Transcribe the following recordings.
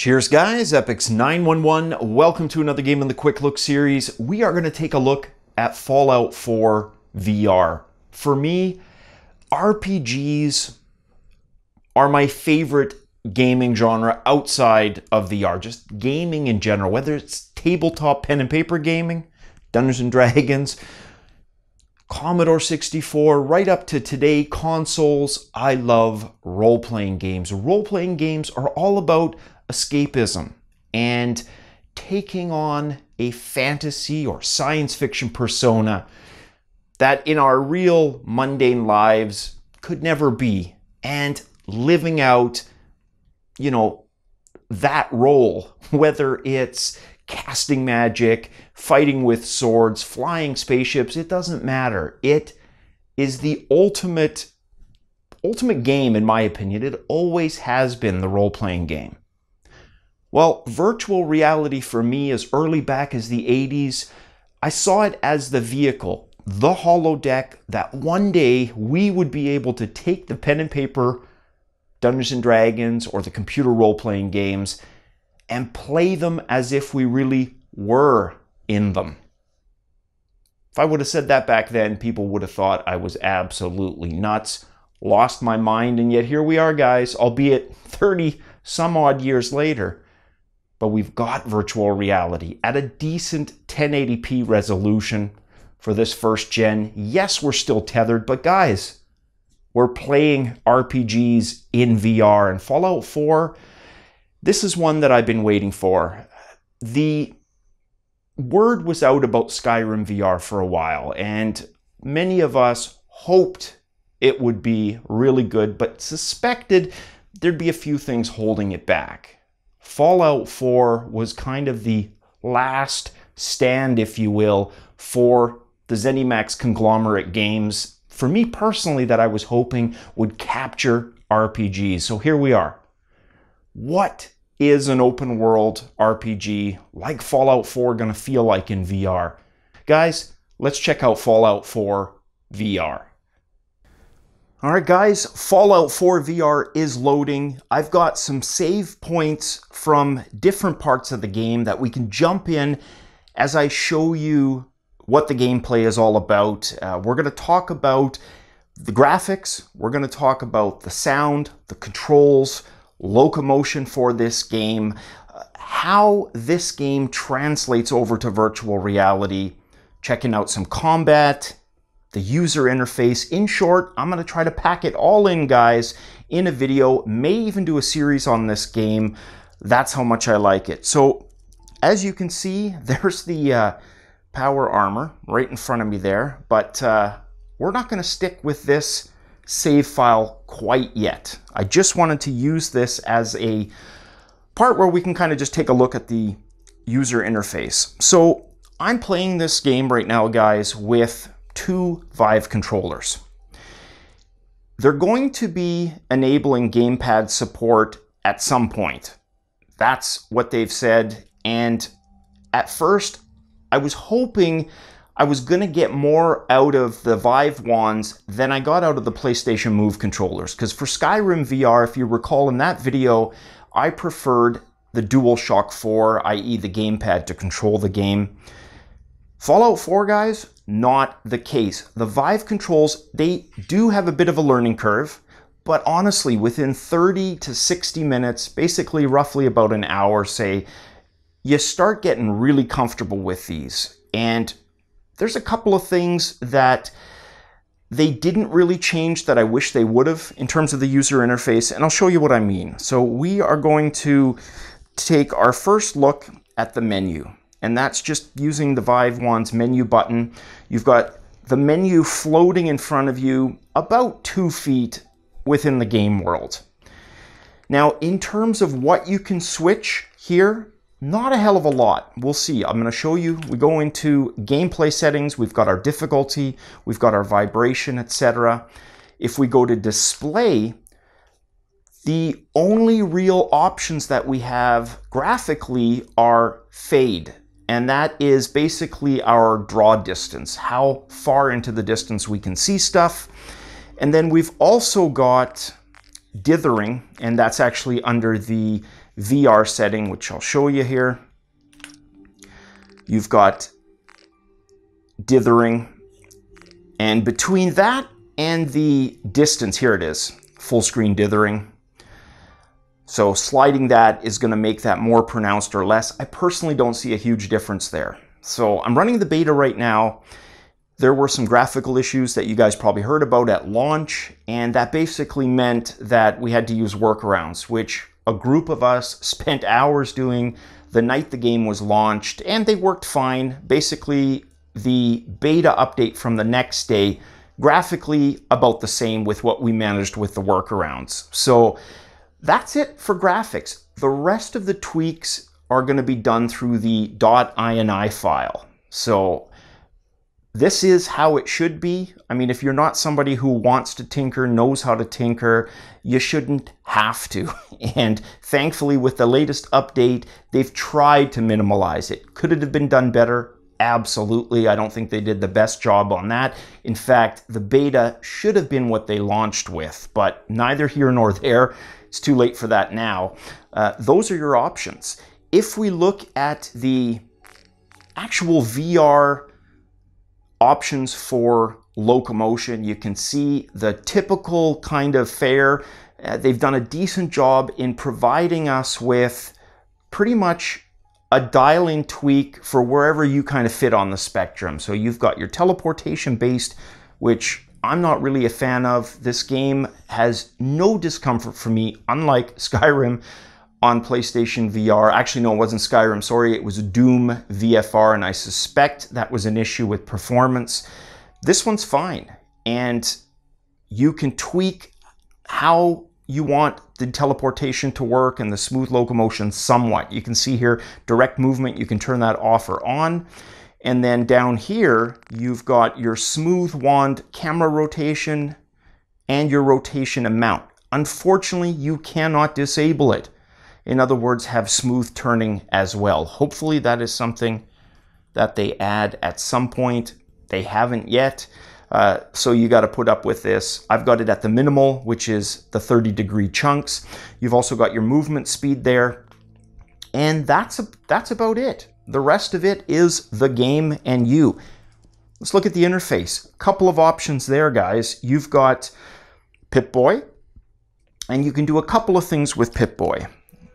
Cheers guys, Epix911. Welcome to another game in the Quick Look series. We are going to take a look at Fallout 4 VR. For me, RPGs are my favorite gaming genre outside of VR. Just gaming in general, whether it's tabletop pen and paper gaming, Dungeons and Dragons, Commodore 64, right up to today, consoles. I love role-playing games. Role-playing games are all about escapism and taking on a fantasy or science fiction persona that in our real mundane lives could never be, and living out, that role, whether it's casting magic, fighting with swords, flying spaceships, it doesn't matter. It is the ultimate game, in my opinion. It always has been the role-playing game. Well, virtual reality for me, as early back as the 80s, I saw it as the vehicle, the holodeck, that one day we would be able to take the pen and paper Dungeons and Dragons or the computer role-playing games and play them as if we really were in them. If I would have said that back then, people would have thought I was absolutely nuts, lost my mind, and yet here we are, guys, albeit 30 some odd years later. But we've got virtual reality at a decent 1080p resolution for this first gen. Yes, we're still tethered, but guys, we're playing RPGs in VR, and Fallout 4, this is one that I've been waiting for. The word was out about Skyrim VR for a while, and many of us hoped it would be really good, but suspected there'd be a few things holding it back. Fallout 4 was kind of the last stand, if you will, for the Zenimax Conglomerate games, for me personally, that I was hoping would capture RPGs. So here we are. What is an open world RPG like Fallout 4 going to feel like in VR? Guys, let's check out Fallout 4 VR. All right, guys, Fallout 4 VR is loading. I've got some save points from different parts of the game that we can jump in as I show you what the gameplay is all about. We're going to talk about the graphics. We're going to talk about the sound, the controls, locomotion for this game, how this game translates over to virtual reality, checking out some combat, the user interface. In short, I'm going to try to pack it all in, guys, in a video. May even do a series on this game. That's how much I like it. So, as you can see, there's the power armor right in front of me there. But we're not going to stick with this save file quite yet. I just wanted to use this as a part where we can kind of just take a look at the user interface. So, I'm playing this game right now, guys, with two Vive controllers. They're going to be enabling gamepad support at some point. That's what they've said. And at first, I was hoping I was going to get more out of the Vive wands than I got out of the PlayStation Move controllers. Because for Skyrim VR, if you recall in that video, I preferred the DualShock 4, i.e. the gamepad, to control the game. Fallout 4, guys, not the case. The Vive controls, they do have a bit of a learning curve, but honestly, within 30 to 60 minutes, basically roughly about an hour, say, you start getting really comfortable with these. And there's a couple of things that they didn't really change that I wish they would have in terms of the user interface, and I'll show you what I mean. So we are going to take our first look at the menu. And that's just using the Vive Wands menu button. You've got the menu floating in front of you about 2 feet within the game world. Now, in terms of what you can switch here, not a hell of a lot. We'll see. I'm going to show you. We go into gameplay settings. We've got our difficulty. We've got our vibration, etc. If we go to display, the only real options that we have graphically are fade. And that is basically our draw distance, how far into the distance we can see stuff. And then we've also got dithering, and that's actually under the VR setting, which I'll show you here. You've got dithering, and between that and the distance, here it is, full screen dithering. So sliding that is going to make that more pronounced or less. I personally don't see a huge difference there. So I'm running the beta right now. There were some graphical issues that you guys probably heard about at launch, and that basically meant that we had to use workarounds, which a group of us spent hours doing the night the game was launched, and they worked fine. Basically, the beta update from the next day, graphically about the same with what we managed with the workarounds. So that's it for graphics. The rest of the tweaks are going to be done through the .ini file. So this is how it should be. I mean, if you're not somebody who wants to tinker, knows how to tinker, you shouldn't have to. And thankfully, with the latest update, they've tried to minimalize it. Could it have been done better? Absolutely. I don't think they did the best job on that. In fact, the beta should have been what they launched with, but neither here nor there. It's too late for that now. Those are your options. If we look at the actual VR options for Locomotion, you can see the typical kind of fare. They've done a decent job in providing us with pretty much a dial-in tweak for wherever you kind of fit on the spectrum. So you've got your teleportation based, which I'm not really a fan of. This game has no discomfort for me, unlike Skyrim on PlayStation VR. Actually, no, it wasn't Skyrim, sorry. It was Doom VFR, and I suspect that was an issue with performance. This one's fine, and you can tweak how you want the teleportation to work and the smooth locomotion somewhat. You can see here, direct movement, you can turn that off or on. And then down here, you've got your smooth wand camera rotation and your rotation amount. Unfortunately, you cannot disable it. In other words, have smooth turning as well. Hopefully that is something that they add at some point. They haven't yet. So you got to put up with this. I've got it at the minimal, which is the 30-degree chunks. You've also got your movement speed there. And that's about it. The rest of it is the game and you. Let's look at the interface. A couple of options there, guys. You've got Pip-Boy, and you can do a couple of things with Pip-Boy.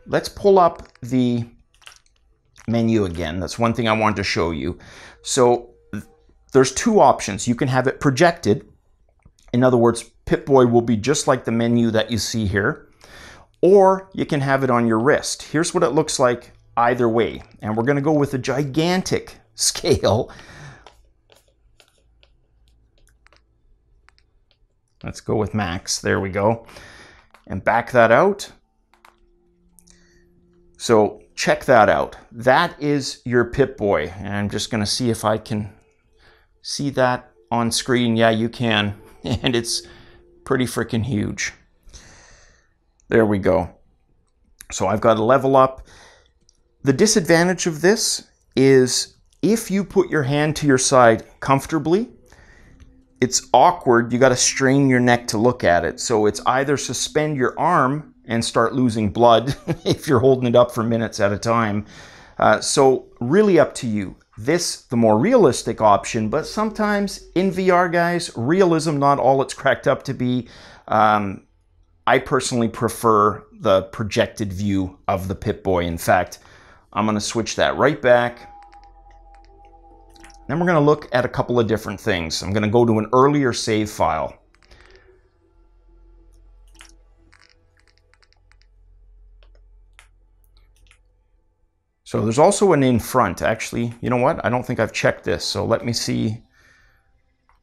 Let's pull up the menu again. That's one thing I wanted to show you. So there's two options. You can have it projected. In other words, Pip-Boy will be just like the menu that you see here. Or you can have it on your wrist. Here's what it looks like either way. And we're going to go with a gigantic scale. Let's go with max. There we go. And back that out. So check that out. That is your Pip-Boy. And I'm just going to see if I can see that on screen. Yeah, you can. And it's pretty freaking huge. There we go. So I've got a level up. The disadvantage of this is if you put your hand to your side comfortably, it's awkward. You got to strain your neck to look at it. So it's either suspend your arm and start losing blood if you're holding it up for minutes at a time. So really up to you. This, the more realistic option, but sometimes in VR, guys, realism not all it's cracked up to be. I personally prefer the projected view of the Pip-Boy. In fact, I'm going to switch that right back. Then we're going to look at a couple of different things. I'm going to go to an earlier save file. So there's also an in front. Actually, you know what? I don't think I've checked this. So let me see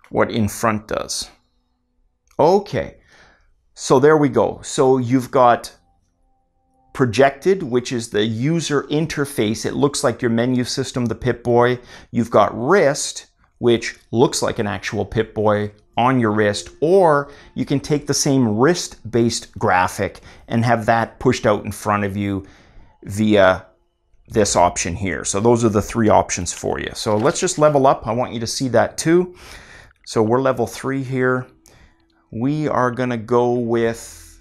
what in front does. Okay. So there we go. So you've got projected, which is the user interface. It looks like your menu system, the Pip-Boy. You've got wrist, which looks like an actual Pip-Boy on your wrist, or you can take the same wrist-based graphic and have that pushed out in front of you via this option here. So those are the three options for you. So let's just level up. I want you to see that too. So we're level 3 here. We are going to go with,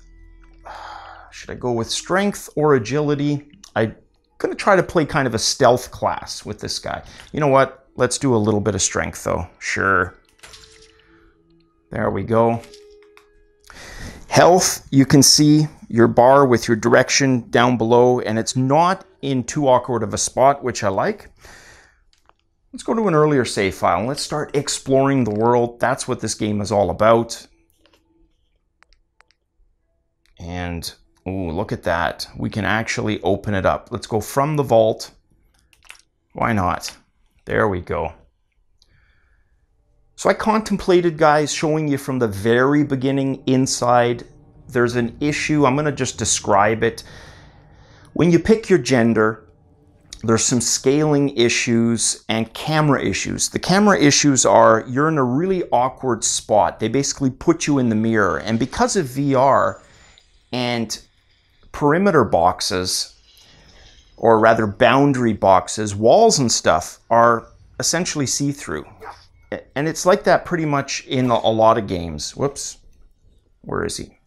Should I go with strength or agility? I'm going to try to play kind of a stealth class with this guy. You know what? Let's do a little bit of strength though. Sure. There we go. Health, you can see your bar with your direction down below, and it's not in too awkward of a spot, which I like. Let's go to an earlier save file and let's start exploring the world. That's what this game is all about. And ooh, look at that. We can actually open it up. Let's go from the vault. Why not? There we go. So I contemplated, guys, showing you from the very beginning inside. There's an issue. I'm going to just describe it. When you pick your gender, there's some scaling issues and camera issues. The camera issues are you're in a really awkward spot. They basically put you in the mirror. And because of VR and perimeter boxes, or rather boundary boxes, walls and stuff are essentially see-through. And it's like that pretty much in a lot of games. Whoops. Where is he?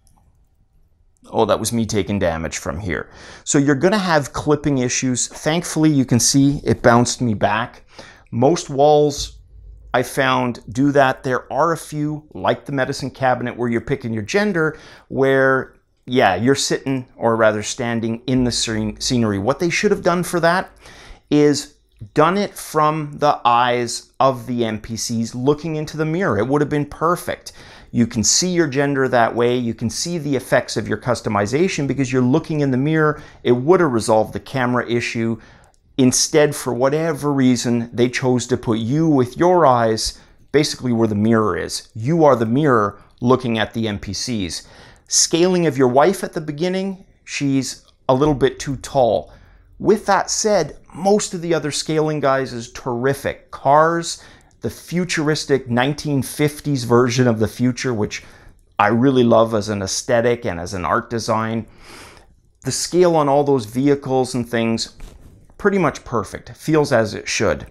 Oh, that was me taking damage from here. So you're going to have clipping issues. Thankfully, you can see it bounced me back. Most walls I found do that. There are a few, like the medicine cabinet, where you're picking your gender, where, yeah, you're sitting, or rather standing in the scenery. What they should have done for that is done it from the eyes of the NPCs looking into the mirror. It would have been perfect. You can see your gender that way. You can see the effects of your customization because you're looking in the mirror. It would have resolved the camera issue. Instead, for whatever reason, they chose to put you with your eyes basically where the mirror is. You are the mirror looking at the NPCs. Scaling of your wife at the beginning, she's a little bit too tall. With that said, most of the other scaling, guys, is terrific. Cars, the futuristic 1950s version of the future, which I really love as an aesthetic and as an art design. The scale on all those vehicles and things, pretty much perfect. Feels as it should.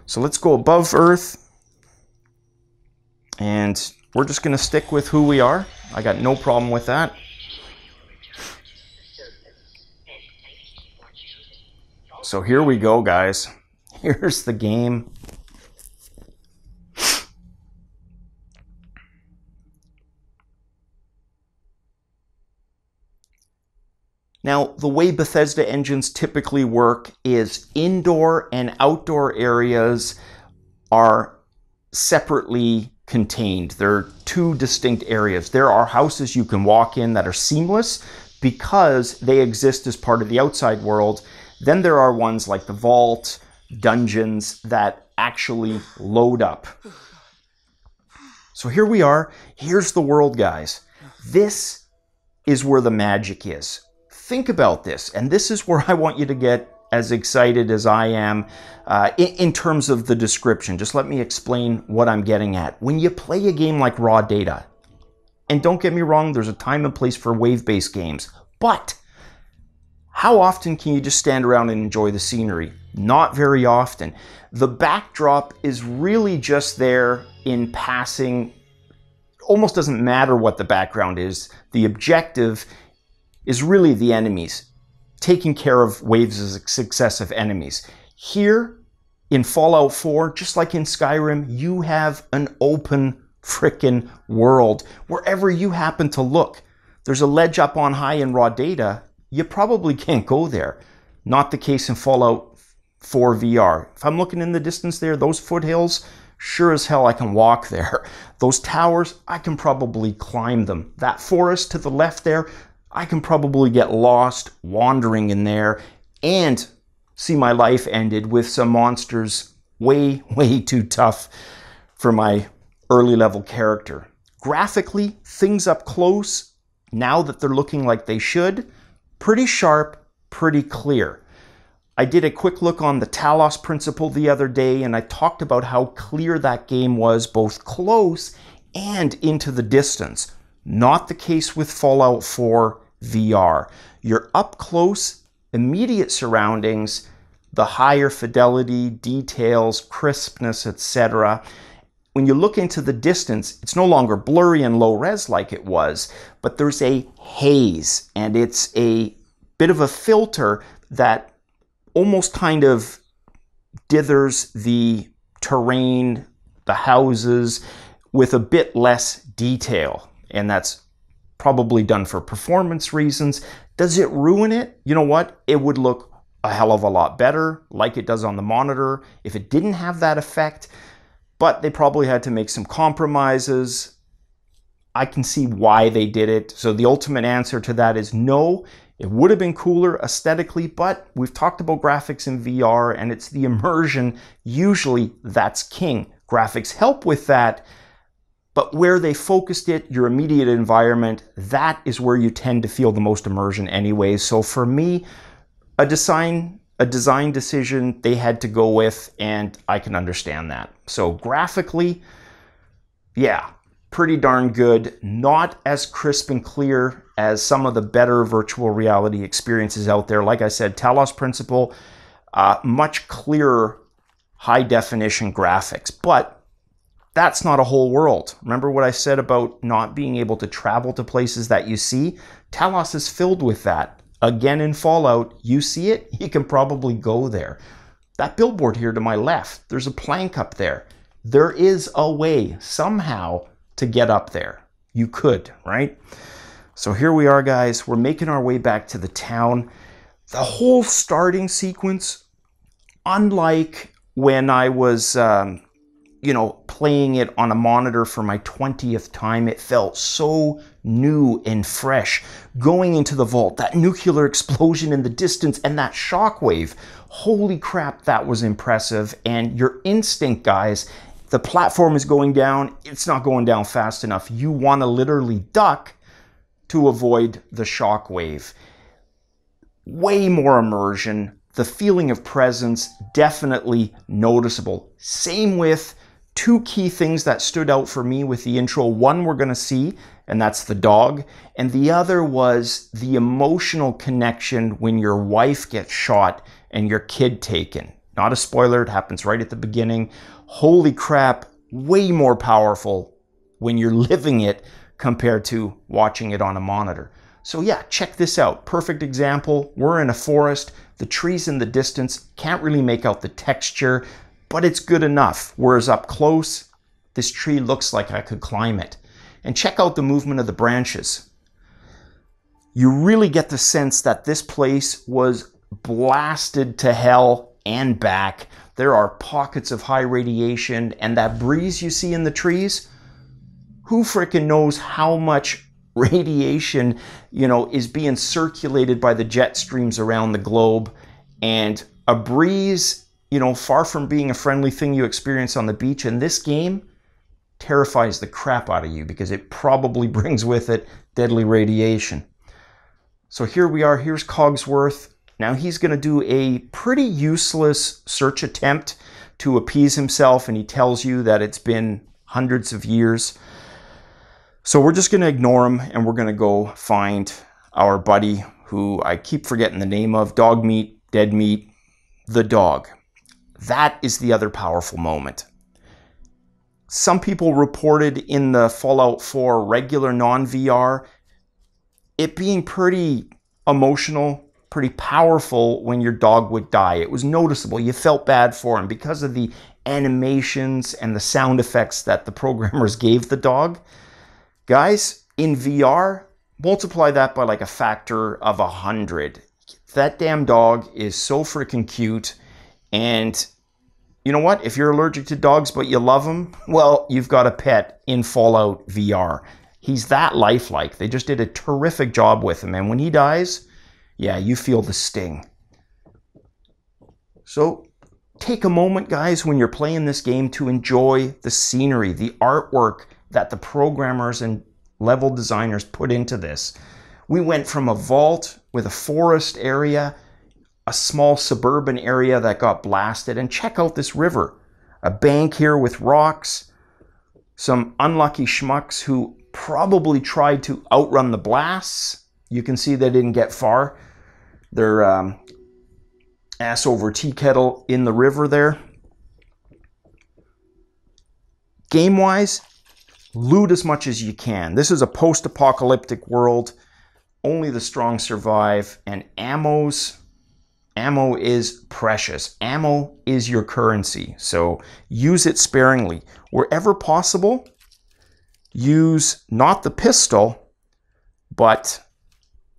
So let's go above Earth. And we're just going to stick with who we are. I got no problem with that. So here we go, guys. Here's the game. Now, the way Bethesda engines typically work is indoor and outdoor areas are separately contained. They're two distinct areas. There are houses you can walk in that are seamless because they exist as part of the outside world. Then there are ones like the vault, dungeons that actually load up. So here we are. Here's the world, guys. This is where the magic is. Think about this. And this is where I want you to get as excited as I am in terms of the description. Just let me explain what I'm getting at. When you play a game like Raw Data, and don't get me wrong, there's a time and place for wave-based games, but how often can you just stand around and enjoy the scenery? Not very often. The backdrop is really just there in passing. Almost doesn't matter what the background is. The objective is really the enemies, taking care of waves of successive enemies. Here in Fallout 4, just like in Skyrim, you have an open frickin' world. Wherever you happen to look, there's a ledge up on high in Raw Data. You probably can't go there. Not the case in Fallout 4 VR. If I'm looking in the distance there, those foothills, sure as hell I can walk there. Those towers, I can probably climb them. That forest to the left there, I can probably get lost wandering in there and see my life ended with some monsters way, way too tough for my early level character. Graphically, things up close, now that they're looking like they should, pretty sharp, pretty clear. I did a quick look on the Talos Principle the other day, and I talked about how clear that game was, both close and into the distance. Not the case with Fallout 4 VR. You're up close, immediate surroundings, the higher fidelity, details, crispness, etc. when you look into the distance, it's no longer blurry and low res like it was, but there's a haze, and it's a bit of a filter that almost kind of dithers the terrain, the houses, with a bit less detail. And that's probably done for performance reasons. Does it ruin it? You know what? It would look a hell of a lot better, like it does on the monitor, if it didn't have that effect. But they probably had to make some compromises. I can see why they did it. So the ultimate answer to that is no. It would have been cooler aesthetically, but we've talked about graphics in VR, and it's the immersion. Usually that's king. Graphics help with that, but where they focused it, your immediate environment, that is where you tend to feel the most immersion anyway. So for me, a design decision they had to go with, and I can understand that. So graphically, yeah, pretty darn good. Not as crisp and clear as some of the better virtual reality experiences out there. Like I said, Talos Principle, much clearer high definition graphics, but that's not a whole world. Remember what I said about not being able to travel to places that you see? Talos is filled with that. Again, in Fallout, you see it, you can probably go there. That billboard here to my left, there's a plank up there. There is a way somehow to get up there. You could, right? So here we are, guys. We're making our way back to the town. The whole starting sequence, unlike when I was, playing it on a monitor for my 20th time, it felt so new and fresh. Going into the vault, that nuclear explosion in the distance and that shockwave. Holy crap, that was impressive. And your instinct, guys, the platform is going down. It's not going down fast enough. You want to literally duck to avoid the shockwave. Way more immersion. The feeling of presence, definitely noticeable. Same with two key things that stood out for me with the intro. One we're going to see, and that's the dog. And the other was the emotional connection when your wife gets shot and your kid taken. Not a spoiler, it happens right at the beginning. Holy crap, way more powerful when you're living it compared to watching it on a monitor. So yeah, check this out. Perfect example. We're in a forest. The trees in the distance, can't really make out the texture, but it's good enough. Whereas up close, this tree looks like I could climb it. And check out the movement of the branches. You really get the sense that this place was blasted to hell and back. There are pockets of high radiation, and that breeze you see in the trees, who frickin' knows how much radiation, is being circulated by the jet streams around the globe. And a breeze, far from being a friendly thing you experience on the beach, in this game terrifies the crap out of you because it probably brings with it deadly radiation. So here we are. Here's Cogsworth. Now he's going to do a pretty useless search attempt to appease himself, and he tells you that it's been hundreds of years. So we're just going to ignore him, and we're going to go find our buddy, who I keep forgetting the name of, Dog Meat, Dead Meat, the dog. That is the other powerful moment. Some people reported in the Fallout 4 regular non-VR it being pretty emotional, pretty powerful when your dog would die. It was noticeable. You felt bad for him because of the animations and the sound effects that the programmers gave the dog. Guys, in VR, multiply that by like a factor of 100. That damn dog is so freaking cute. And you know what? If you're allergic to dogs but you love them, well, you've got a pet in Fallout VR. He's that lifelike. They just did a terrific job with him. And when he dies, yeah, you feel the sting. So take a moment, guys, when you're playing this game to enjoy the scenery, the artwork that the programmers and level designers put into this. We went from a vault with a forest area, a small suburban area that got blasted, and check out this river. A bank here with rocks, some unlucky schmucks who probably tried to outrun the blasts. You can see they didn't get far. They're ass over tea kettle in the river there. Game-wise, loot as much as you can. This is a post-apocalyptic world. Only the strong survive, and ammo is precious. Ammo is your currency, so use it sparingly. Wherever possible, use not the pistol, but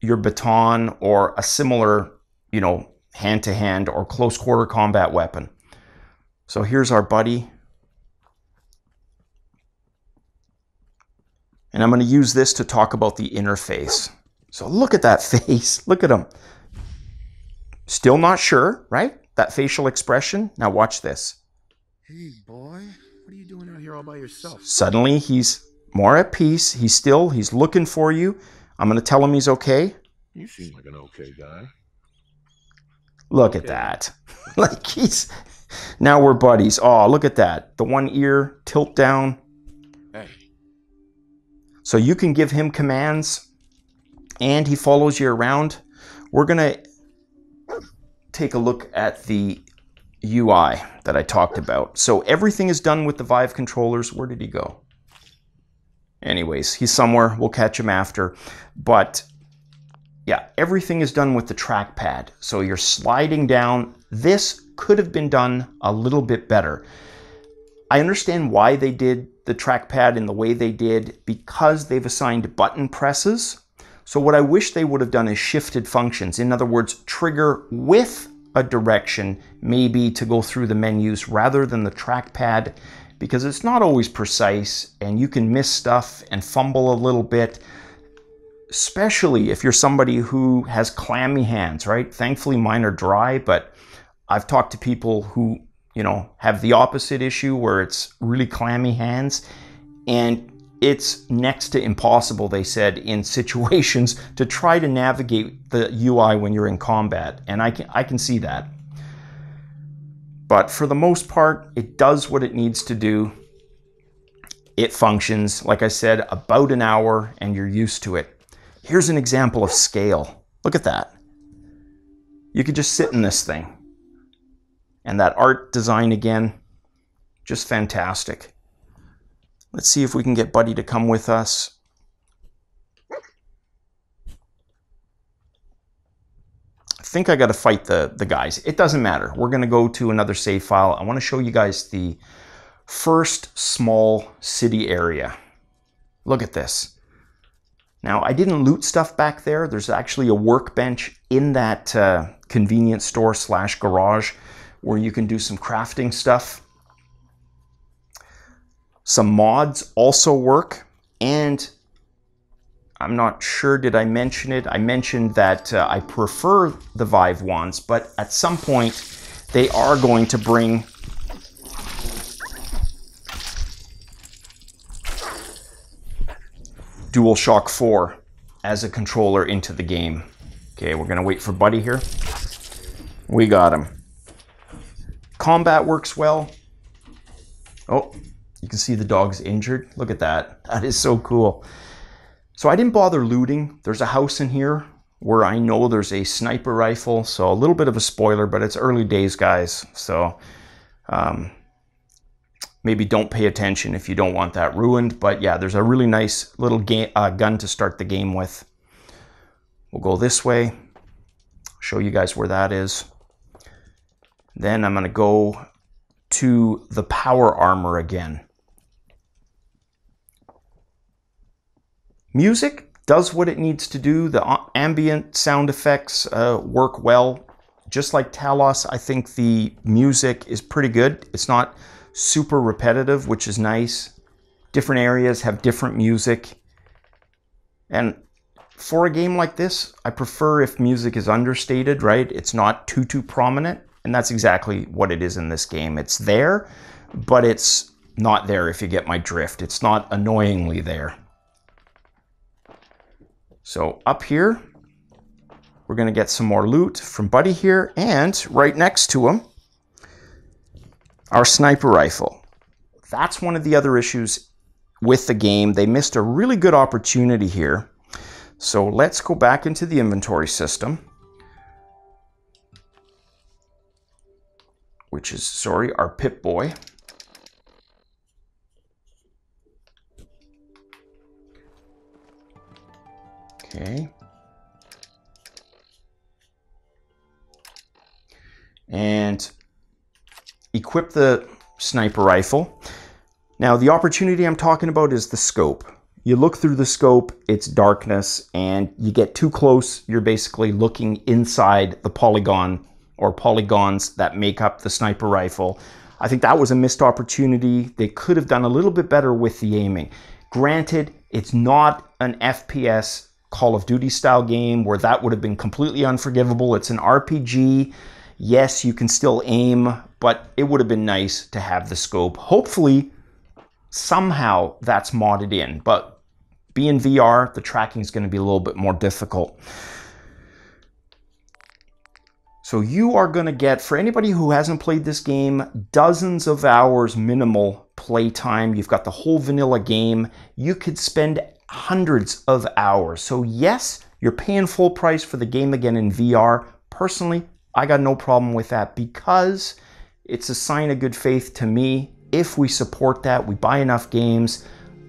your baton or a similar, you know, hand-to-hand or close-quarter combat weapon. So here's our buddy. And I'm going to use this to talk about the interface. So look at that face. Look at him. Still not sure, right? That facial expression. Now watch this. Hey, boy. What are you doing out here all by yourself? Suddenly he's more at peace. He's looking for you. I'm going to tell him he's okay. You seem like an okay guy. Look at that. Like now we're buddies. Oh, look at that. The one ear tilt down. Hey. So you can give him commands and he follows you around. We're going to take a look at the UI that I talked about. So everything is done with the Vive controllers. Where did he go? Anyways, he's somewhere. We'll catch him after. But yeah, everything is done with the trackpad. So you're sliding down. This could have been done a little bit better. I understand why they did the trackpad in the way they did, because they've assigned button presses. So what I wish they would have done is shifted functions. In other words, trigger with a direction, maybe to go through the menus rather than the trackpad, because it's not always precise and you can miss stuff and fumble a little bit, especially if you're somebody who has clammy hands, right? Thankfully mine are dry, but I've talked to people who, you know, have the opposite issue where it's really clammy hands, and it's next to impossible, they said, in situations to try to navigate the UI when you're in combat. And I can see that. But for the most part, it does what it needs to do. It functions, like I said, about an hour and you're used to it. Here's an example of scale. Look at that. You could just sit in this thing. And that art design again, just fantastic. Let's see if we can get Buddy to come with us. I think I got to fight the guys. It doesn't matter. We're going to go to another save file. I want to show you guys the first small city area. Look at this. Now, I didn't loot stuff back there. There's actually a workbench in that convenience store / garage where you can do some crafting stuff. Some mods also work, and I'm not sure, did I mention it? I mentioned that I prefer the Vive ones, but at some point they are going to bring DualShock 4 as a controller into the game. Okay, we're gonna wait for Buddy here. We got him. Combat works well. Oh, you can see the dog's injured. Look at that. That is so cool. So I didn't bother looting. There's a house in here where I know there's a sniper rifle. So a little bit of a spoiler, but it's early days, guys. So maybe don't pay attention if you don't want that ruined. But yeah, there's a really nice little gun to start the game with. We'll go this way. Show you guys where that is. Then I'm going to go to the power armor again. Music does what it needs to do. The ambient sound effects work well. Just like Talos, I think the music is pretty good. It's not super repetitive, which is nice. Different areas have different music. And for a game like this, I prefer if music is understated, right? It's not too prominent. And that's exactly what it is in this game. It's there, but it's not there, if you get my drift. It's not annoyingly there. So up here, we're going to get some more loot from Buddy here. And right next to him, our sniper rifle. That's one of the other issues with the game. They missed a really good opportunity here. So let's go back into the inventory system. Which is, sorry, our Pip-Boy. Okay. And equip the sniper rifle. Now, the opportunity I'm talking about is the scope. You look through the scope, it's darkness, and you get too close, you're basically looking inside the polygon or polygons that make up the sniper rifle. I think that was a missed opportunity. They could have done a little bit better with the aiming. Granted, it's not an FPS Call of Duty style game where that would have been completely unforgivable. It's an RPG. Yes, you can still aim, but it would have been nice to have the scope. Hopefully, somehow that's modded in, but being VR, the tracking is going to be a little bit more difficult. So you are going to get, for anybody who hasn't played this game, dozens of hours minimal play time. You've got the whole vanilla game. You could spend hundreds of hours. So yes, you're paying full price for the game again in VR. Personally, I got no problem with that because it's a sign of good faith to me. If we support that, we buy enough games,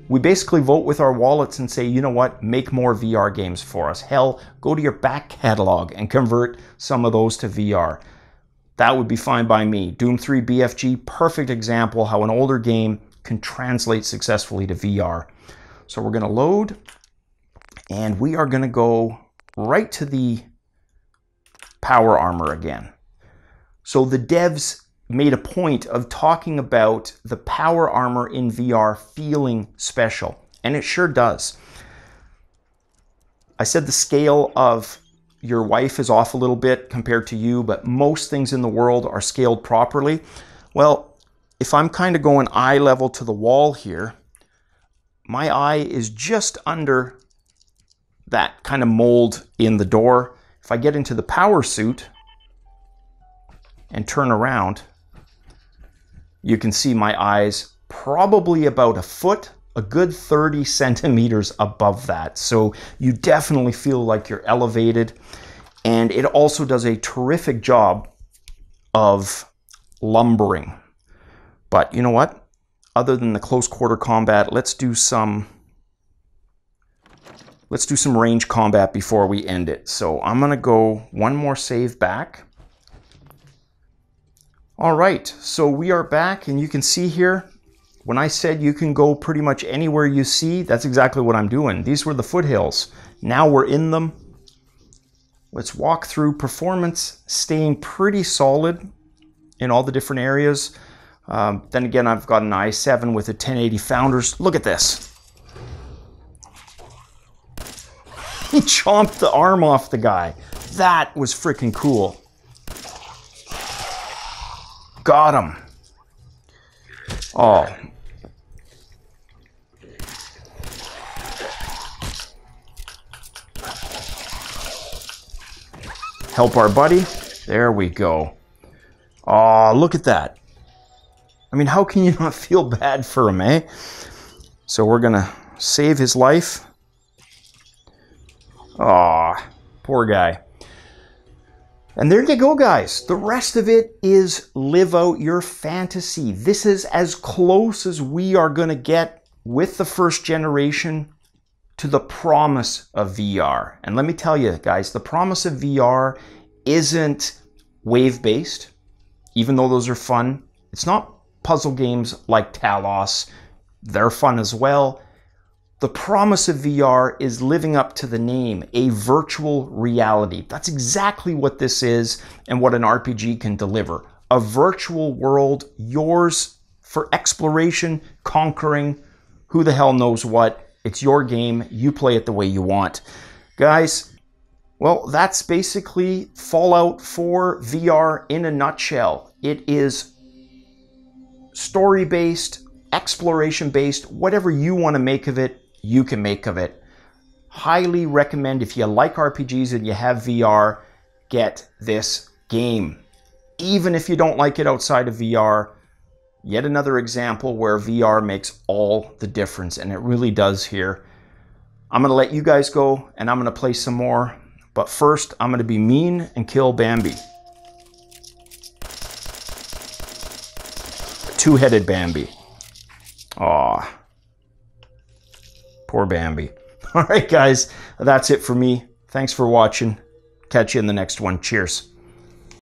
we basically vote with our wallets and say, you know what, make more VR games for us. Hell, go to your back catalog and convert some of those to VR. That would be fine by me. Doom 3 BFG, perfect example how an older game can translate successfully to VR. So we're going to load, and we are going to go right to the power armor again. So the devs made a point of talking about the power armor in VR feeling special, and it sure does. I said the scale of your wife is off a little bit compared to you, but most things in the world are scaled properly. Well, if I'm kind of going eye level to the wall here, my eye is just under that kind of mold in the door. If I get into the power suit and turn around, you can see my eyes probably about a foot, a good 30 centimeters above that. So you definitely feel like you're elevated. And it also does a terrific job of lumbering. But you know what? Other than the close quarter combat, let's do some range combat before we end it. So I'm gonna go one more save back. All right, so we are back, and you can see here, when I said you can go pretty much anywhere you see, that's exactly what I'm doing. These were the foothills. Now we're in them. Let's walk through performance, staying pretty solid in all the different areas. Then again, I've got an i7 with a 1080 Founders. Look at this. He chomped the arm off the guy. That was freaking cool. Got him. Oh. Help our buddy. There we go. Oh, look at that. I mean, how can you not feel bad for him, eh? So we're gonna save his life. Oh, poor guy. And there you go, guys. The rest of it is live out your fantasy. This is as close as we are going to get with the first generation to the promise of VR. And let me tell you, guys, the promise of VR isn't wave-based, even though those are fun. It's not puzzle games like Talos. They're fun as well. The promise of VR is living up to the name, a virtual reality. That's exactly what this is and what an RPG can deliver. A virtual world, yours for exploration, conquering, who the hell knows what. It's your game. You play it the way you want. Guys, well, that's basically Fallout 4 VR in a nutshell. It is story-based, exploration-based, whatever you want to make of it, you can make of it. Highly recommend, if you like RPGs and you have VR, get this game. Even if you don't like it outside of VR, yet another example where VR makes all the difference, and it really does here. I'm going to let you guys go, and I'm going to play some more. But first, I'm going to be mean and kill Bambi. Two-headed Bambi. Aw. Poor Bambi. All right, guys, that's it for me. Thanks for watching. Catch you in the next one. Cheers.